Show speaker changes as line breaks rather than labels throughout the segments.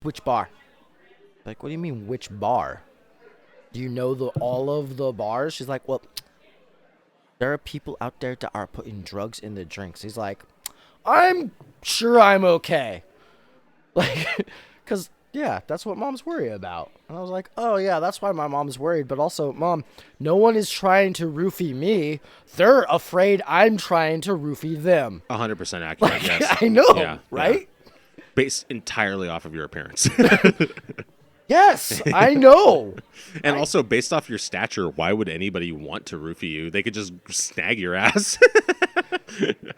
Which bar? Like, what do you mean, which bar? Do you know all of the bars? She's like, well, there are people out there that are putting drugs in the drinks. He's like, I'm sure I'm okay. Like, because, yeah, that's what moms worry about. And I was like, oh, yeah, that's why my mom's worried. But also, mom, no one is trying to roofie me. They're afraid I'm trying to roofie them.
100% accurate.
Like,
Yes.
I know,
Yeah.
right?
Yeah. Based entirely off of your appearance.
Yes, I know.
And also, based off your stature, why would anybody want to roofie you? They could just snag your ass.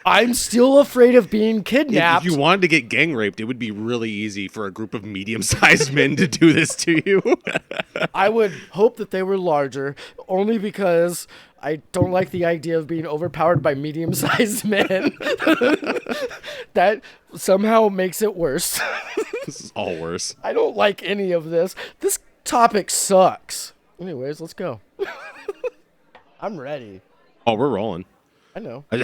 I'm still afraid of being kidnapped.
If you wanted to get gang raped, it would be really easy for a group of medium-sized men to do this to you.
I would hope that they were larger, only because I don't like the idea of being overpowered by medium-sized men. That somehow makes it worse.
This is all worse.
I don't like any of this. This topic sucks. Anyways, let's go. I'm ready.
Oh, we're rolling.
I know.
I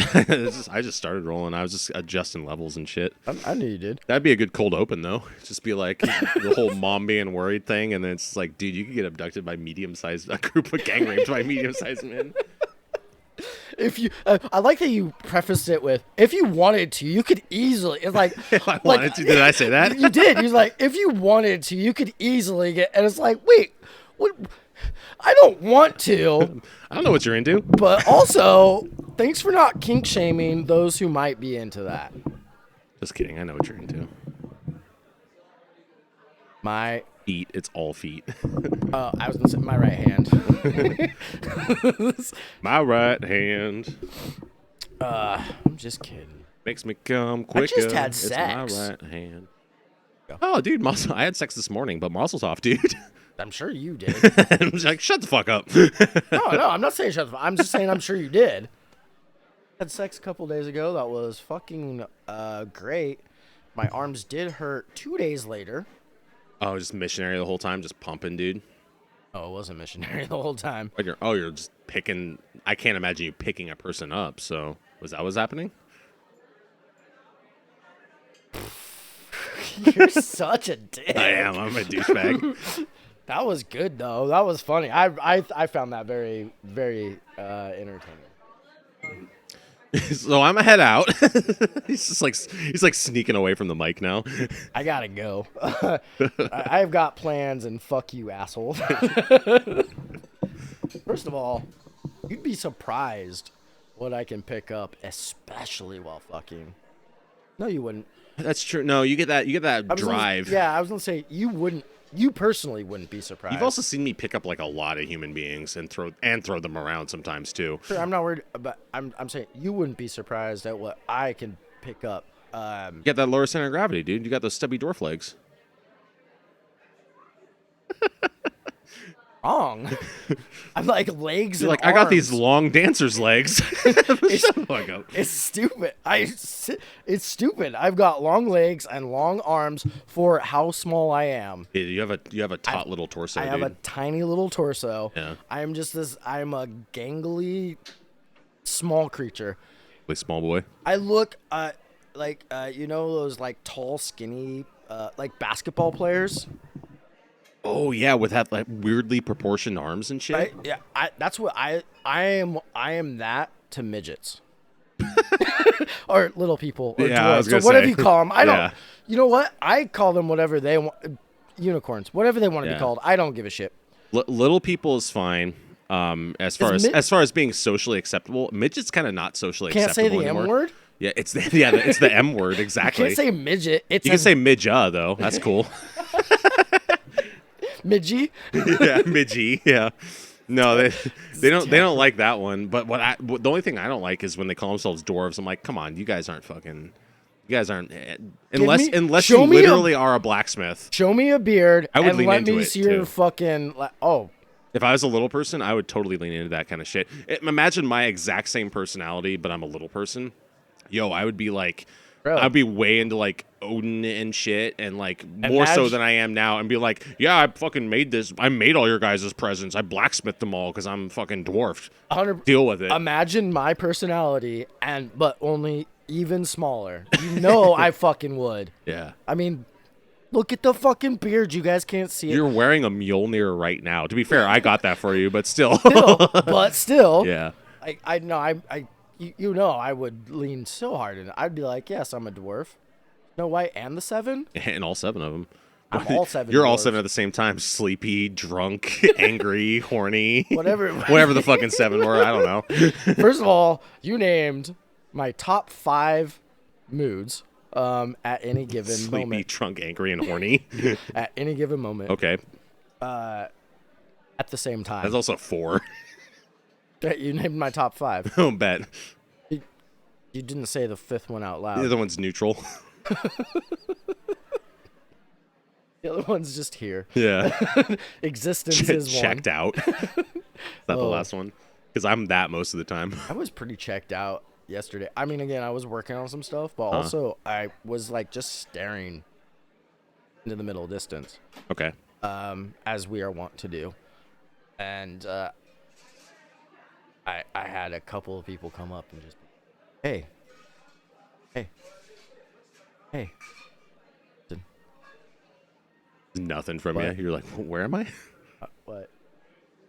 just started rolling. I was just adjusting levels and shit.
I knew you did.
That'd be a good cold open, though. Just be like the whole mom being worried thing, and then it's like, dude, you could get abducted by a group of gang raped by medium-sized men.
If you, I like that you prefaced it with, if you wanted to, you could easily. It's like,
If I wanted to, did I say that?
You did. He's like, if you wanted to, you could easily get. And it's like, wait, what? I don't want to.
I don't know what you're into.
But also, thanks for not kink shaming those who might be into that.
Just kidding. I know what you're into.
My
Feet. It's all feet.
I was gonna say my right hand.
My right hand
I'm just kidding.
makes me come quicker.
just had
It's
sex.
my right hand. Oh, dude, I had sex this morning, but muscles off, dude.
I'm sure you did.
I'm just like, shut the fuck up.
No, I'm not saying shut the fuck. I'm just saying I'm sure you did. Had sex a couple days ago. That was fucking great. My arms did hurt 2 days later.
Oh, just missionary the whole time, just pumping, dude.
Oh, it wasn't missionary the whole time.
But you're just picking. I can't imagine you picking a person up. So was that what's happening?
You're such a dick.
I am. I'm a douchebag.
That was good though. That was funny. I found that very very entertaining.
So I'm a head out. He's like sneaking away from the mic now.
I gotta go. I've got plans and fuck you, asshole. First of all, you'd be surprised what I can pick up, especially while fucking. No, you wouldn't.
That's true. No, you get that drive.
I was gonna say you wouldn't. You personally wouldn't be surprised.
You've also seen me pick up like a lot of human beings and throw them around sometimes too.
Sure, I'm not worried, but I'm saying you wouldn't be surprised at what I can pick up.
You got that lower center of gravity, dude. You got those stubby dwarf legs.
Wrong. I'm like legs.
You're
and
like, I got these
arms.
long dancer's legs. Shut the fuck up.
It's stupid. It's stupid. I've got long legs and long arms for how small I am.
Yeah, you have a taut little torso.
I have a
dude.
tiny little torso.
Yeah.
I'm a gangly, small creature.
Like small boy.
I look like you know those like tall, skinny like basketball players.
Oh yeah, with that like weirdly proportioned arms and shit.
Yeah, that's what I am. I am that to midgets. Or little people, or
Yeah, I was
dwarves,
gonna
or whatever
say.
you call them. I don't.
Yeah.
You know what? I call them whatever they want. Unicorns, whatever they want to
Yeah.
be called. I don't give a shit.
Little people is fine. As far as being socially acceptable, midget's kind of not socially
Can't say
acceptable
the
anymore.
M word.
Yeah, it's the M word exactly.
Can't say midget. It's
You can say midja though. That's cool.
midgie.
Yeah, midgie. Yeah. No, they don't like that one. But the only thing I don't like is when they call themselves dwarves. I'm like, come on, you guys aren't unless you literally are a blacksmith.
Show me a beard
I would
and
lean
let
into
me
it,
see your
too.
fucking. Oh,
If I was a little person, I would totally lean into that kind of shit. Imagine my exact same personality, but I'm a little person. Yo, I would be like,
Bro.
I'd be way into like Odin and shit, and like more so than I am now, and be like, yeah, I fucking made this. I made all your guys' presents. I blacksmithed them all because I'm fucking dwarfed.
100.
Deal with it.
Imagine my personality, but only even smaller. You know, I fucking would.
Yeah.
I mean, Look at the fucking beard. You guys can't see it.
You're wearing a Mjolnir right now. To be fair, I got that for you, but still.
But still,
Yeah.
I know you know I would lean so hard in it. I'd be like, yes, I'm a dwarf. Snow White and the Seven.
And all 7 of them.
I'm all 7.
You're all
dwarves.
7 at the same time. Sleepy, drunk, angry, horny.
Whatever.
Whatever the fucking 7 were. I don't know.
First of all, you named my top 5 moods at any given
Sleepy,
moment.
drunk, angry, and horny.
At any given moment.
Okay.
At the same time.
That's also 4.
You named my top 5.
I'll bet.
You didn't say the 5th one out loud.
The other one's neutral.
The other one's just here.
Yeah.
Existence is
checked out. Is that the last one? Because I'm that most of the time.
I was pretty checked out yesterday. I mean, again, I was working on some stuff, but also I was like just staring into the middle distance.
Okay.
As we are wont to do. And I had a couple of people come up and just, hey.
Nothing from you.
What?
You're like, where am I?
What?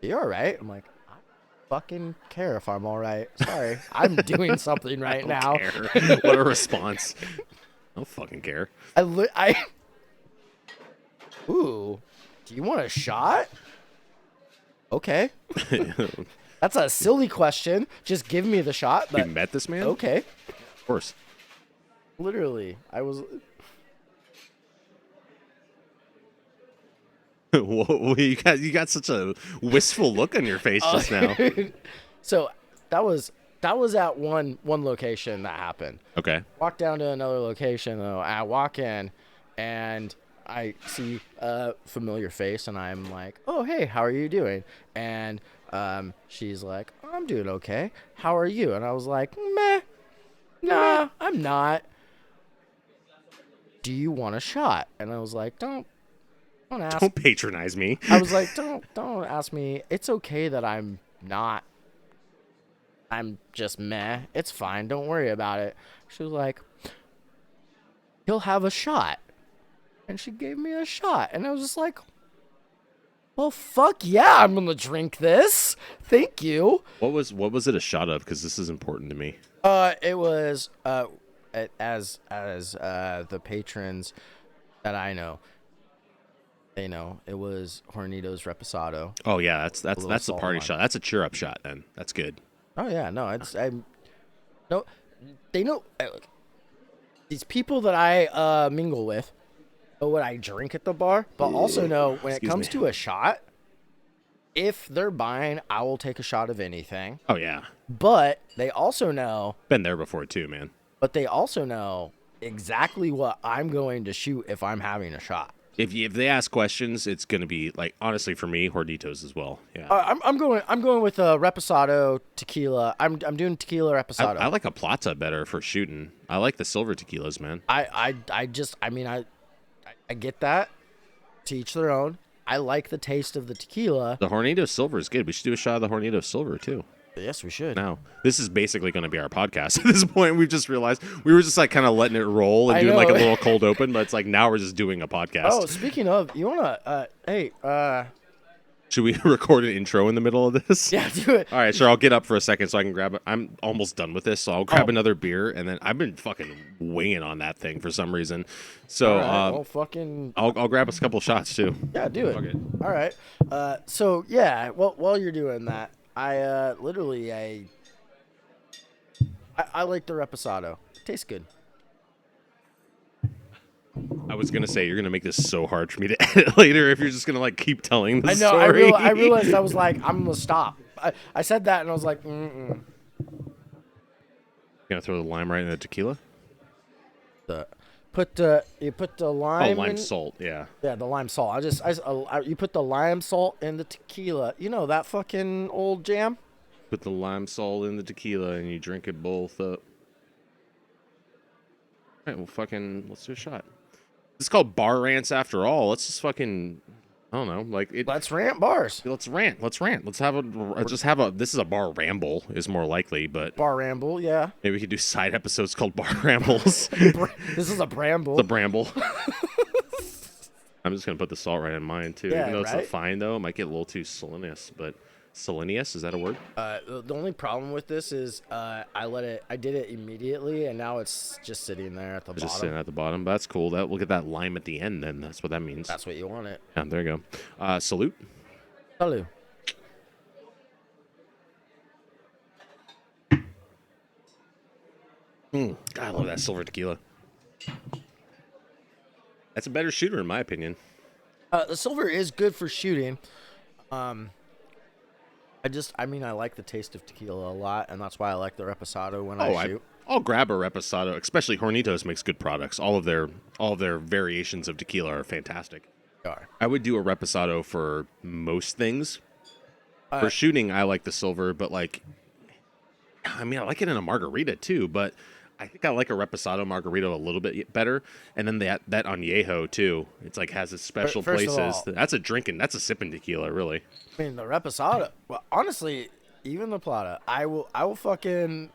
You all right? I'm like, I don't fucking care if I'm all right. Sorry. I'm doing something right now.
Care. What a response. I don't fucking care.
Ooh. Do you want a shot? Okay. That's a silly question. Just give me the shot.
You
But
met this man?
okay.
Of course.
Literally, I was.
Whoa, you got such a wistful look on your face just now.
So that was at one location that happened.
Okay.
Walk down to another location though. I walk in, and I see a familiar face, and I'm like, "Oh, hey, how are you doing?" And she's like, "I'm doing okay. How are you?" And I was like, "Meh, nah, I'm not. Do you want a shot?" And I was like, Don't ask."
Don't patronize me.
I was like, don't ask me. It's okay that I'm not. I'm just meh. It's fine. Don't worry about it. She was like, he'll have a shot. And she gave me a shot. And I was just like, well, fuck yeah, I'm going to drink this. Thank you.
What was it a shot of? Because this is important to me.
It was, as the patrons that I know, they know, it was Hornitos Reposado.
Oh yeah, that's the
salt
party
on
shot. That's a cheer up shot then. That's good.
Oh yeah, no, no, they know. Look, these people that I mingle with know what I drink at the bar, but also know when it
Excuse
comes
me.
to a shot, if they're buying, I will take a shot of anything.
Oh yeah.
But they also know,
Been there before too, man.
exactly what I'm going to shoot if I'm having a shot.
If they ask questions, it's gonna be like, honestly, for me, Hornitos as well. Yeah.
I'm going with a Reposado tequila. I'm doing tequila Reposado.
I like a Plata better for shooting. I like the silver tequilas, man.
I get that. To each their own. I like the taste of the tequila.
The Hornitos silver is good. We should do a shot of the Hornitos silver too.
Yes, we should.
Now, this is basically going to be our podcast. At this point, we've just realized we were just like kind of letting it roll and
I
doing like a
know.
little cold open, but it's like now we're just doing a podcast.
Oh, speaking of, you wanna
Should we record an intro in the middle of this?
yeah, do it.
All right, sure. I'll get up for a second so I can grab it. I'm almost done with this, so I'll grab
Oh.
another beer, and then I've been fucking weighing on that thing for some reason. So
All right, well, fucking
I'll grab us a couple shots too.
yeah, do it.
Fuck it.
All right. So yeah, well, while you're doing that, I like the Reposado. It tastes good.
I was gonna say you're gonna make this so hard for me to edit later if you're just gonna like keep telling the
I know.
story.
I realized I was like, I'm gonna stop. I said that and I was like,
Gonna throw the lime right in the tequila.
you put the
Oh,
lime.
lime
in,
salt. Yeah.
Yeah, the lime salt. You put the lime salt in the tequila. You know that fucking old jam.
Put the lime salt in the tequila and you drink it both up. All right, well, let's do a shot. It's called bar rants after all. Let's just fucking, I don't know, like it.
Let's rant bars.
Let's rant. Let's have a. This is a bar ramble is more likely, but
Bar ramble, yeah.
maybe we could do side episodes called bar rambles.
This is a bramble.
The bramble. I'm just gonna put the salt right in mine too.
Yeah,
Even though it's
right?
not fine though, it might get a little too salinous. But salinous, is that a word?
The only problem with this is I did it immediately, and now it's just sitting there at the
It's just
bottom.
sitting at the bottom. But that's cool. That we'll get that lime at the end. Then that's what that means.
That's what you want it.
Yeah, there you go. Salute.
Hello.
God, I love that silver tequila. That's a better shooter in my opinion.
The silver is good for shooting. I mean, I like the taste of tequila a lot, and that's why I like the reposado when I shoot.
I'll grab a reposado. Especially Hornitos makes good products. All of their variations of tequila are fantastic. I would do a reposado for most things. For shooting, I like the silver, but like, I mean, I like it in a margarita too. But I think I like a reposado margarita a little bit better. And then that añejo too. It's like has its special
First of
places.
all-
That's a sipping tequila, really.
I mean, the reposado. Well, honestly, even the plata, I will fucking.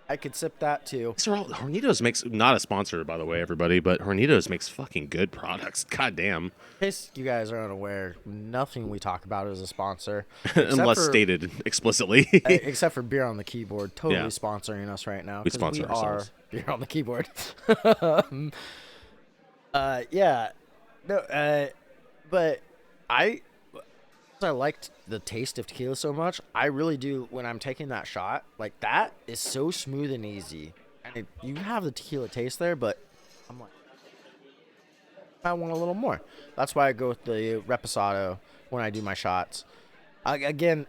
I could sip that too.
These are all Hornitos makes not a sponsor by the way, everybody, but Hornitos makes fucking good products. God damn.
In case you guys are unaware, nothing we talk about is a sponsor,
Unless stated explicitly.
except for Beer on the Keyboard, totally
Yeah.
sponsoring us right now.
We
'cause
sponsor ourselves.
Beer on the Keyboard. Yeah, no, but I liked the taste of tequila so much. I really do when I'm taking that shot. Like that is so smooth and easy, and you have the tequila taste there, but I'm like, I want a little more. That's why I go with the reposado when I do my shots. Again,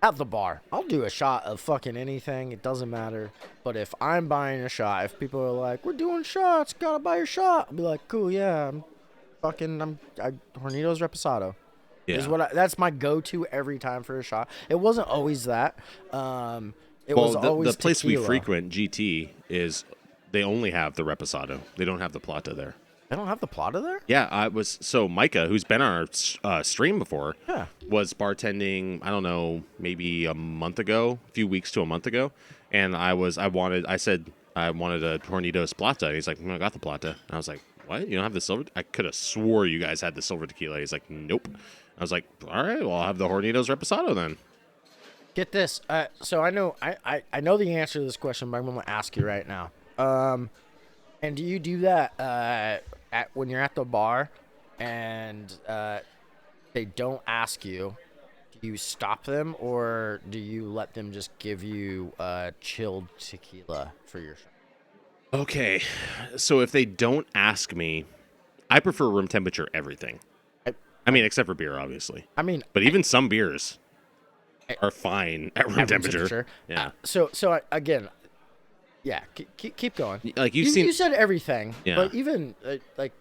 at the bar, I'll do a shot of fucking anything. It doesn't matter. But if I'm buying a shot, if people are like, "We're doing shots, gotta buy your shot," I'll be like, "Cool, yeah, Hornitos reposado."
Yeah.
That's my go-to every time for a shot. It wasn't always that. It was always
the place
tequila.
we frequent, GT, is they only have the reposado. They don't have the plata there.
They don't have the plata there.
Yeah, so Micah, who's been on our stream before,
Yeah.
was bartending. I don't know, maybe a few weeks to a month ago, and I said I wanted a Hornitos plata. And he's like, I got the plata. And I was like, what? You don't have the silver? I could have swore you guys had the silver tequila. He's like, nope. I was like, all right, well, I'll have the Hornitos reposado then.
Get this. So I know I know the answer to this question, but I'm going to ask you right now. And do you do that when you're at the bar and they don't ask you? Do you stop them or do you let them just give you chilled tequila for your shot?
Okay, so if they don't ask me, I prefer room temperature everything. I mean, except for beer, obviously.
I mean,
But even some beers are fine at room temperature. Yeah.
Again, yeah, keep going.
Like
You said everything,
Yeah.
but even like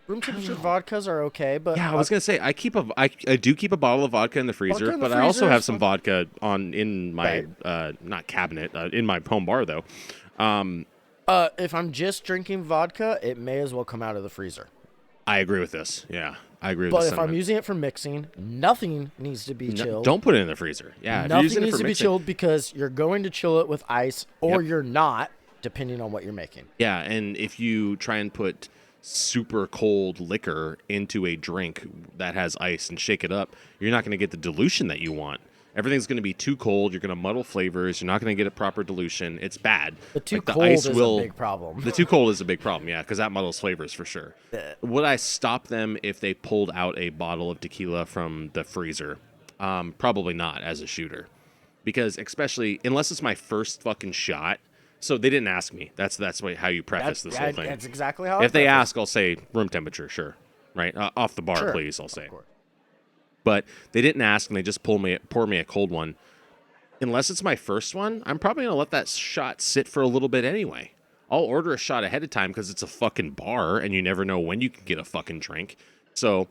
room temperature vodkas are okay. But
Yeah, I was gonna say I do keep a bottle of vodka in the freezer,
Vodka in the
but I also
freezer
have
is
some
fine.
vodka in my not cabinet in my home bar though.
If I'm just drinking vodka, it may as well come out of the freezer.
I agree with this. Yeah, I agree with
But
this
if I'm
sentiment.
using it for mixing, nothing needs to be chilled.
Don't put it in the freezer. Yeah, if you're
Nothing
using it
needs
for
to be
mixing-
chilled because you're going to chill it with ice, or
Yep.
you're not, depending on what you're making.
Yeah, and if you try and put super cold liquor into a drink that has ice and shake it up, you're not going to get the dilution that you want. Everything's going to be too cold. You're going to muddle flavors. You're not going to get a proper dilution. It's bad.
The too
Like,
cold is a big problem.
The too cold is a big problem, yeah, because that muddles flavors for sure. Would I stop them if they pulled out a bottle of tequila from the freezer? Probably not as a shooter. Because especially, unless it's my first fucking shot. So they didn't ask me. That's how you preface this whole thing.
That's exactly how.
If they ask, I'll say room temperature, sure. Right? Off the bar,
Sure.
please, I'll say.
Of course.
But they didn't ask, and they just pour me a cold one. Unless it's my first one, I'm probably going to let that shot sit for a little bit anyway. I'll order a shot ahead of time because it's a fucking bar, and you never know when you can get a fucking drink. So,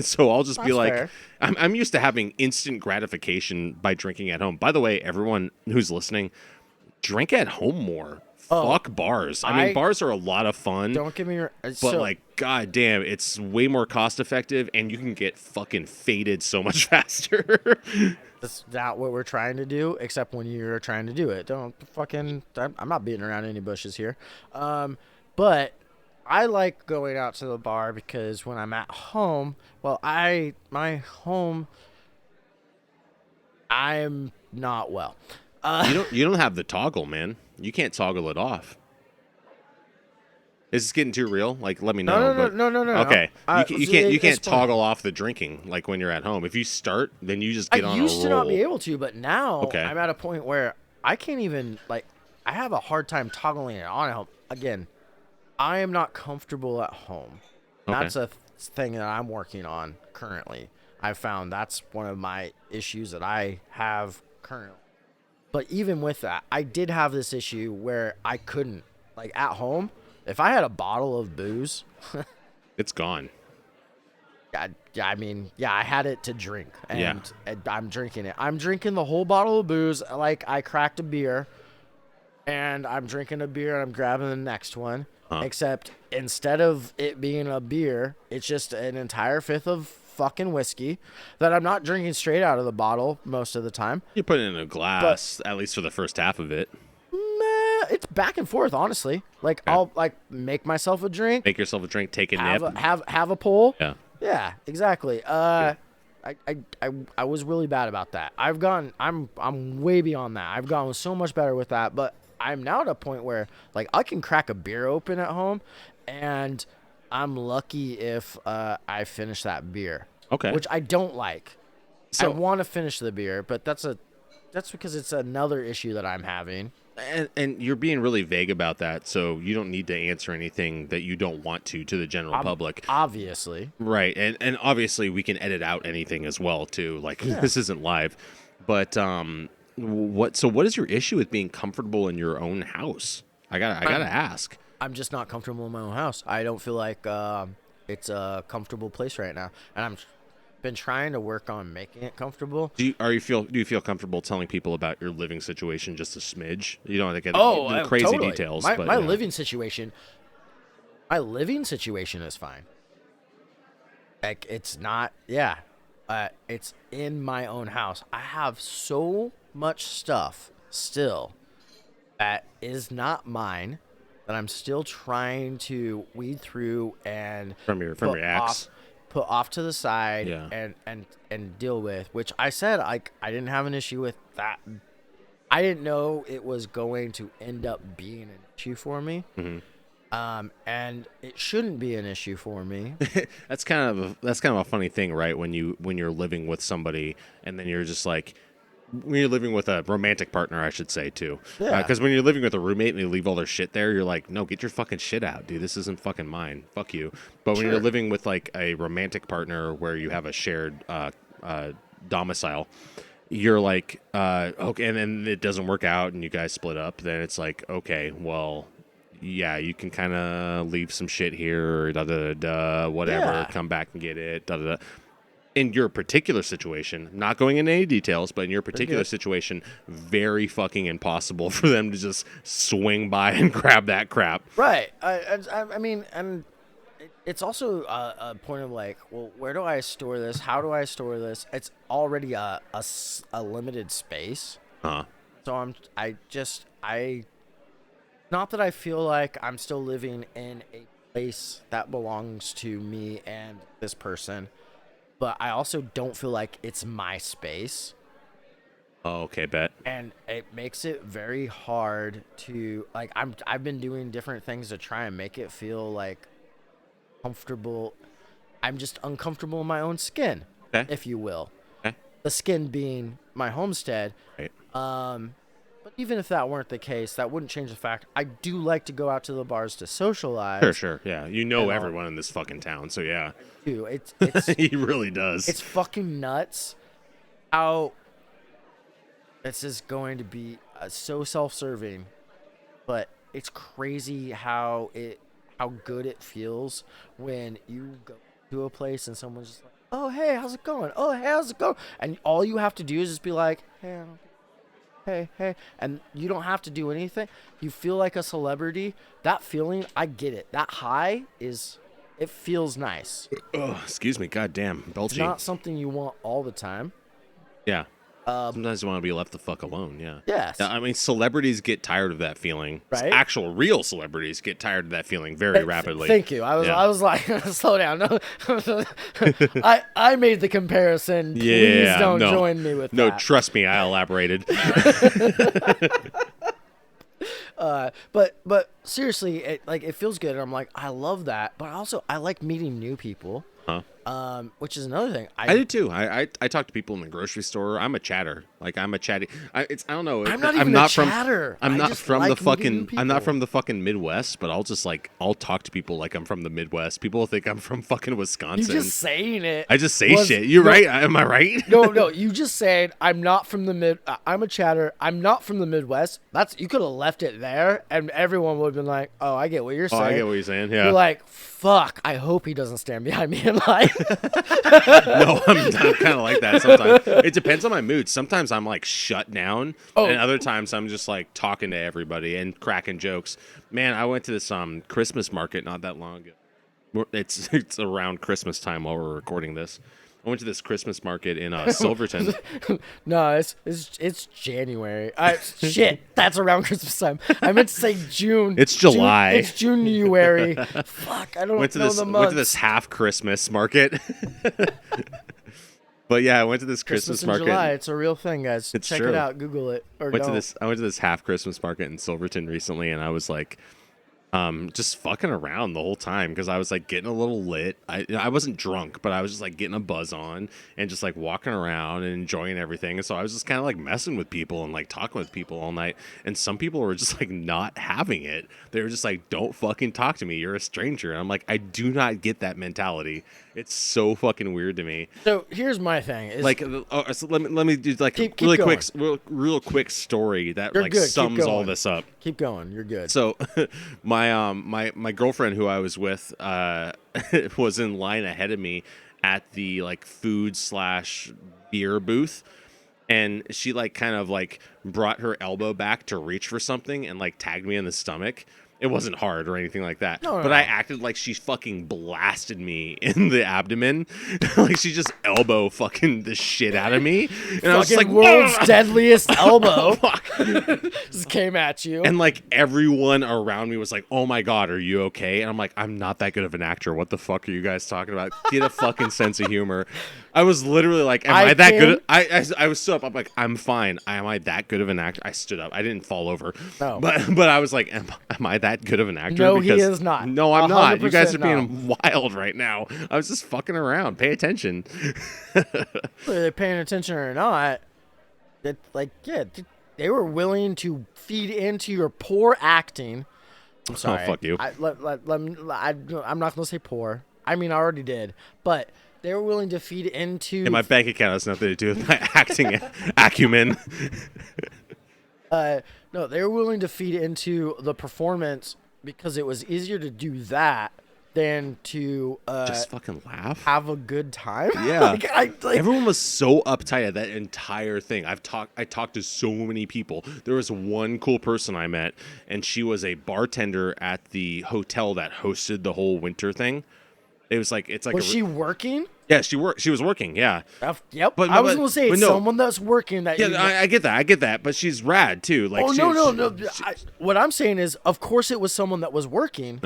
so I'll just be
That's
like,
fair.
I'm used to having instant gratification by drinking at home. By the way, everyone who's listening, drink at home more. Fuck bars. I mean, bars are a lot of fun.
Don't get me.
But like, god damn, it's way more cost effective, and you can get fucking faded so much faster.
that's not what we're trying to do. Except when you're trying to do it, don't fucking. I'm not beating around any bushes here. But I like going out to the bar because when I'm at home, well, my home, I'm not well.
You don't have the toggle, man. You can't toggle it off. Is this getting too real? Like, let me
No,
know.
no, no,
But
no, no, no, no.
okay, you can't
Explain.
toggle off the drinking like when you're at home. If you start, then you just
I
get on a
used to not be
roll.
able to, but now
Okay,
I'm at a point where I can't even like. I have a hard time toggling it on at home. Again, I am not comfortable at home.
okay.
That's a thing that I'm working on currently. I found that's one of my issues that I have currently. But even with that, I did have this issue where I couldn't, like at home, if I had a bottle of booze,
It's gone.
I mean, yeah, I had it to drink,
Yeah.
and I'm drinking it. I'm drinking the whole bottle of booze like I cracked a beer, and I'm drinking a beer and I'm grabbing the next one.
Huh.
Except instead of it being a beer, it's just an entire fifth of fucking whiskey that I'm not drinking straight out of the bottle most of the time.
You put it in a
But
glass, at least for the first half of it.
it's back and forth, honestly. Like
Okay.
I'll like make myself a drink,
Make yourself a drink, take a
have
nip.
have a pull.
Yeah.
Yeah, exactly. I was really bad about that. I'm way beyond that. I've gotten so much better with that, but I'm now at a point where like I can crack a beer open at home, and I'm lucky if I finish that beer.
Okay.
Which I don't like. I
So
want to finish the beer, but that's because it's another issue that I'm having.
and you're being really vague about that, so you don't need to answer anything that you don't want to the general public.
Obviously.
Right. And obviously we can edit out anything as well too. Like this isn't live. But what is your issue with being comfortable in your own house? I gotta ask.
I'm just not comfortable in my own house. I don't feel like it's a comfortable place right now, and I'm been trying to work on making it comfortable.
Do you feel comfortable telling people about your living situation just a smidge? You don't have to get into crazy
Totally.
details.
My,
but
my
yeah.
living situation, is fine. Like it's not, yeah. It's in my own house. I have so much stuff still that is not mine that I'm still trying to weed through and
from your
put
ex.
put off to the side
Yeah.
and deal with. Which I said I didn't have an issue with that. I didn't know it was going to end up being an issue for me.
Mm-hmm.
And it shouldn't be an issue for me.
That's kind of a funny thing, right? When you're living with somebody and then you're just like, when you're living with a romantic partner, I should say too.
Yeah.
Because when you're living with a roommate and they leave all their shit there, you're like, no, get your fucking shit out, dude. This isn't fucking mine. Fuck you. But when you're
Sure.
living with like a romantic partner where you have a shared domicile, you're like, okay, and then it doesn't work out and you guys split up. Then it's like, okay, well, yeah, you can kind of leave some shit here, da da da da, whatever.
Yeah.
Come back and get it, da da da. In your particular situation, not going into any details, but in your particular situation, very fucking impossible for them to just swing by and grab that crap.
Right. I mean, and it's also a point of like, well, where do I store this? How do I store this? It's already a limited space.
Huh.
So not that I feel like I'm still living in a place that belongs to me and this person, but I also don't feel like it's my space.
Oh, okay, bet.
And it makes it very hard to like I've been doing different things to try and make it feel like comfortable. I'm just uncomfortable in my own skin,
Okay.
if you will.
Okay.
The skin being my homestead.
Right.
But even if that weren't the case, that wouldn't change the fact I do like to go out to the bars to socialize.
Sure. Yeah. You
And
know
all.
everyone in this fucking town, so yeah.
Too. It's
He really does.
it's fucking nuts how this is going to be so self-serving, but it's crazy how good it feels when you go to a place and someone's just like, oh hey, how's it going? Oh hey, how's it going? And all you have to do is just be like, hey, and you don't have to do anything. You feel like a celebrity. That feeling, I get it. That high it feels nice.
Oh, excuse me. God damn.
It's
Belching.
not something you want all the time.
Yeah. Sometimes you want to be left the fuck alone. Yeah.
Yes.
Yeah, I mean, celebrities get tired of that feeling.
Right?
Actual real celebrities get tired of that feeling very rapidly.
Thank you. I was like, slow down. No, I made the comparison. Please don't join me with that.
No, trust me, I elaborated.
But seriously, it feels good. And I'm like, I love that. But also, I like meeting new people.
Huh?
Which is another thing.
I do too. I talk to people in the grocery store. I'm a chatter. Like I'm a chatty. I don't know.
I'm not even a chatter.
I'm not from
like
the fucking.
people.
I'm not from the fucking Midwest. But I'll talk to people like I'm from the Midwest. People think I'm from fucking Wisconsin.
You just saying it.
I just say shit. You're right. Am I right?
No. You just said I'm not from the I'm a chatter. I'm not from the Midwest. You could have left it there, and everyone would have been like, "Oh, I get what you're saying."
I get what you're saying. Yeah.
You're like, "Fuck! I hope he doesn't stand behind me and lie."
No, I'm kind of like that sometimes. It depends on my mood. Sometimes I'm like shut down, and other times I'm just like talking to everybody and cracking jokes. Man, I went to this Christmas market not that long ago. It's around Christmas time while we're recording this. I went to this Christmas market in Silverton.
No, it's January. Shit, that's around Christmas time. I meant to say June.
It's July.
It's January. Fuck, I don't know the months.
Went to this half Christmas market. But yeah, I went to this Christmas market.
July. It's a real thing, guys.
It's
Check
true.
it out. Google it. Or
I went to this half Christmas market in Silverton recently, and I was like, just fucking around the whole time because I was like getting a little lit. I wasn't drunk, but I was just like getting a buzz on and just like walking around and enjoying everything. And so I was just kind of like messing with people and like talking with people all night. And some people were just like not having it. They were just like, "Don't fucking talk to me. You're a stranger." And I'm like, I do not get that mentality. It's so fucking weird to me.
So here's my thing.
So let me do like
keep
a real quick story that sums all this up.
Keep going. You're good.
So my girlfriend who I was with was in line ahead of me at the like food/beer booth, and she like kind of like brought her elbow back to reach for something and like tagged me in the stomach. It wasn't hard or anything like that. But I acted like she fucking blasted me in the abdomen. Like she just elbow fucking the shit out of me. And I was just like,
world's deadliest elbow. Just came at you.
And like everyone around me was like, "Oh my God, are you okay?" And I'm like, "I'm not that good of an actor. What the fuck are you guys talking about? Get a fucking sense of humor." I was literally like, "Am I that good?" I was stood up. I'm like, "I'm fine. Am I that good of an actor?" I stood up. I didn't fall over.
No.
But I was like, "Am I that good of an actor?"
No, he is not.
No, I'm not. You guys are being wild right now. I was just fucking around. Pay attention.
Whether they're paying attention or not, they were willing to feed into your poor acting. I'm sorry.
Oh, fuck you.
I'm not going to say poor. I mean, I already did. But they were willing to feed into...
And my bank account has nothing to do with my acting acumen.
No, they were willing to feed into the performance because it was easier to do that than to
just fucking laugh,
have a good time.
Yeah, everyone was so uptight at that entire thing. I talked to so many people. There was one cool person I met, and she was a bartender at the hotel that hosted the whole winter thing. It was like
was she working?
Yeah, she was working. Yeah.
Yep. But I was gonna say someone that's working. I
get that. But she's rad too. Like,
no. What I'm saying is, of course, it was someone that was working,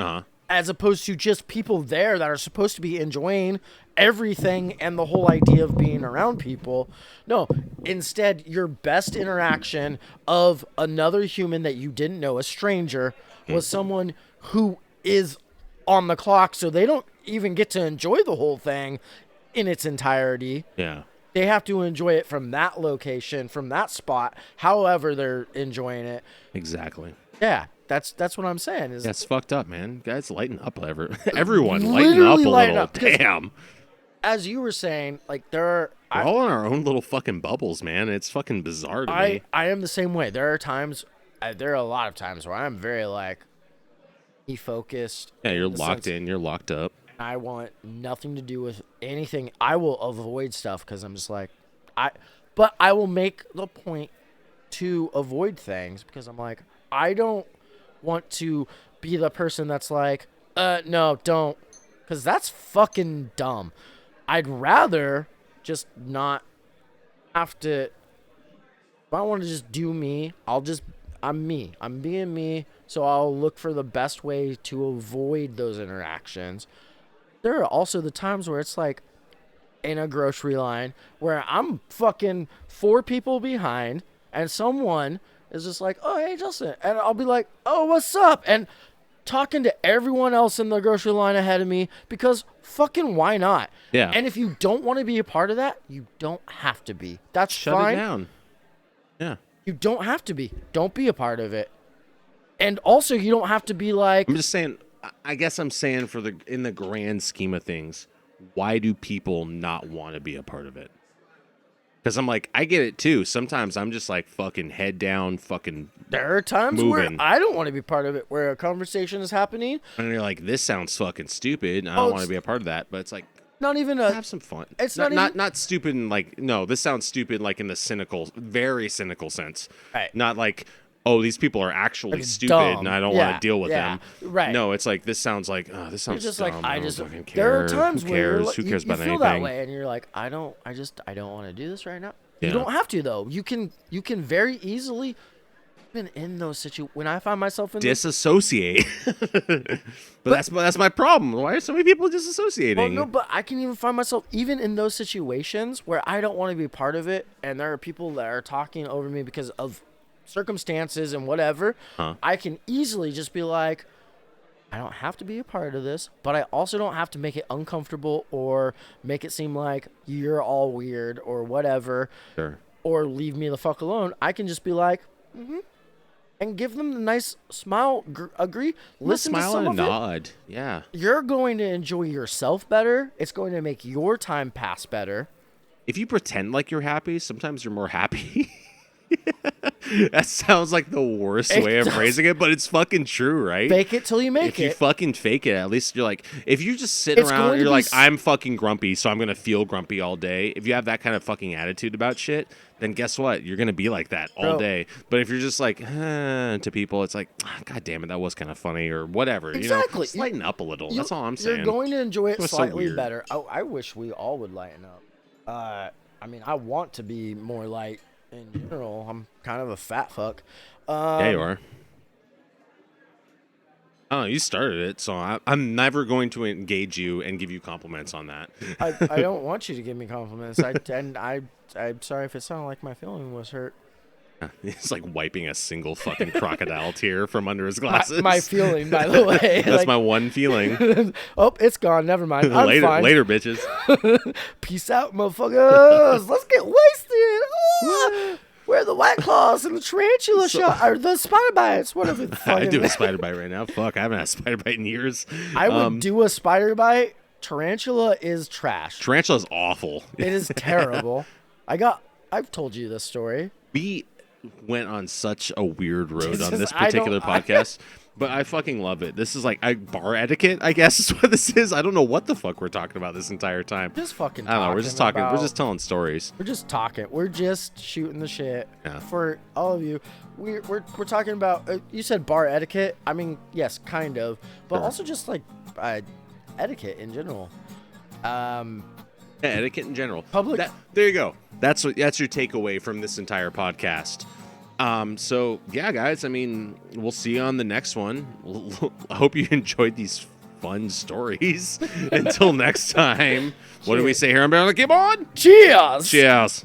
as opposed to just people there that are supposed to be enjoying everything and the whole idea of being around people. No, instead, your best interaction of another human that you didn't know, a stranger, was someone who is on the clock, so they don't even get to enjoy the whole thing in its entirety.
Yeah.
They have to enjoy it from that location, from that spot, however they're enjoying it.
Exactly.
Yeah, that's what I'm saying.
That's fucked up, man. Guys, lighten up. Everyone, lighten up a little. Damn.
As you were saying, like we're
all in our own little fucking bubbles, man. It's fucking bizarre to me.
I am the same way. There are a lot of times where I'm very like focused.
Yeah, you're locked in. You're locked up.
I want nothing to do with anything. I will avoid stuff because I'm just like, but I will make the point to avoid things because I'm like, I don't want to be the person that's like, no, don't, because that's fucking dumb. I'd rather just not have to if I want to just do me, I'm me. I'm being me, so I'll look for the best way to avoid those interactions. There are also the times where it's like in a grocery line where I'm fucking 4 people behind and someone is just like, oh, hey, Justin. And I'll be like, oh, what's up? And talking to everyone else in the grocery line ahead of me because fucking why not?
Yeah.
And if you don't want to be a part of that, you don't have to be. That's
Shut
fine.
it down. Yeah.
You don't have to be. Don't be a part of it. And also, you don't have to be like...
I'm just saying, I guess I'm saying in the grand scheme of things, why do people not want to be a part of it? Because I'm like, I get it too. Sometimes I'm just like fucking head down, fucking
There are times
moving.
where I don't want to be part of it, where a conversation is happening.
And you're like, this sounds fucking stupid. I don't want to be a part of that. But it's like,
not even
have some fun.
It's
not stupid and like, no, this sounds stupid like in the cynical, very cynical sense.
Right.
Not like, oh, these people are actually
Like
stupid
dumb.
and I don't want to deal with them.
Right.
No, it's like, this sounds like, oh, this sounds
just
dumb.
like,
I don't fucking care.
There are times
Who
where you're
cares?
like,
Who cares
you
about
feel
anything?
that way, and you're like, I don't want to do this right now.
Yeah.
You don't have to though. You can very easily, even in those situations, when I find myself in
disassociate. but that's my problem. Why are so many people disassociating?
Well, no, but I can even find myself even in those situations where I don't want to be part of it, and there are people that are talking over me because of circumstances and whatever. I can easily just be like, I don't have to be a part of this, but I also don't have to make it uncomfortable or make it seem like you're all weird or whatever.
Sure.
Or leave me the fuck alone. I can just be like, and give them the nice smile, agree, listen to some
and
of
nod. Yeah.
You're going to enjoy yourself better. It's going to make your time pass better.
If you pretend like you're happy, sometimes you're more happy. That sounds like the worst way of phrasing it, but it's fucking true, right?
Fake it till you make it.
If you fucking fake it, at least you're like, if you just sit around and you're like, I'm fucking grumpy, so I'm going to feel grumpy all day. If you have that kind of fucking attitude about shit, then guess what? You're going to be like that all day. But if you're just like, to people, it's like, God damn it, that was kind of funny or whatever.
Exactly.
You know, just lighten up a little. That's all I'm saying.
You're going to enjoy it slightly
so
better. I wish we all would lighten up. I mean, I want to be more light in general. I'm kind of a fat fuck.
Yeah, you are. Oh, you started it, so I'm never going to engage you and give you compliments on that.
I don't want you to give me compliments. I'm sorry if it sounded like my feeling was hurt.
He's like wiping a single fucking crocodile tear from under his glasses.
My feeling, by the way.
That's my one feeling.
Oh, it's gone. Never mind. I'm fine.
Later, bitches.
Peace out, motherfuckers. Let's get wasted. Oh, where are the White Claws and the tarantula shot, or the spider bites? Whatever.
I do a spider bite right now. Fuck, I haven't had a spider bite in years.
I would do a spider bite. Tarantula is trash.
Tarantula's awful.
It is terrible. I've told you this story.
We went on such a weird road on this particular podcast, but I fucking love it. This is like bar etiquette, I guess is what this is. I don't know what the fuck we're talking about this entire time.
Just fucking
I don't know. We're just talking. We're just telling stories.
We're just talking. We're just shooting the shit.
Yeah.
For all of you. We're talking about, you said bar etiquette. I mean, yes, kind of, but
Sure.
also just like etiquette in general.
Yeah, etiquette in general.
Public.
There you go. That's your takeaway from this entire podcast. So yeah, guys. I mean, we'll see you on the next one. I hope you enjoyed these fun stories. Until next time. What do we say here on Barrel? Keep on.
Cheers.
Cheers.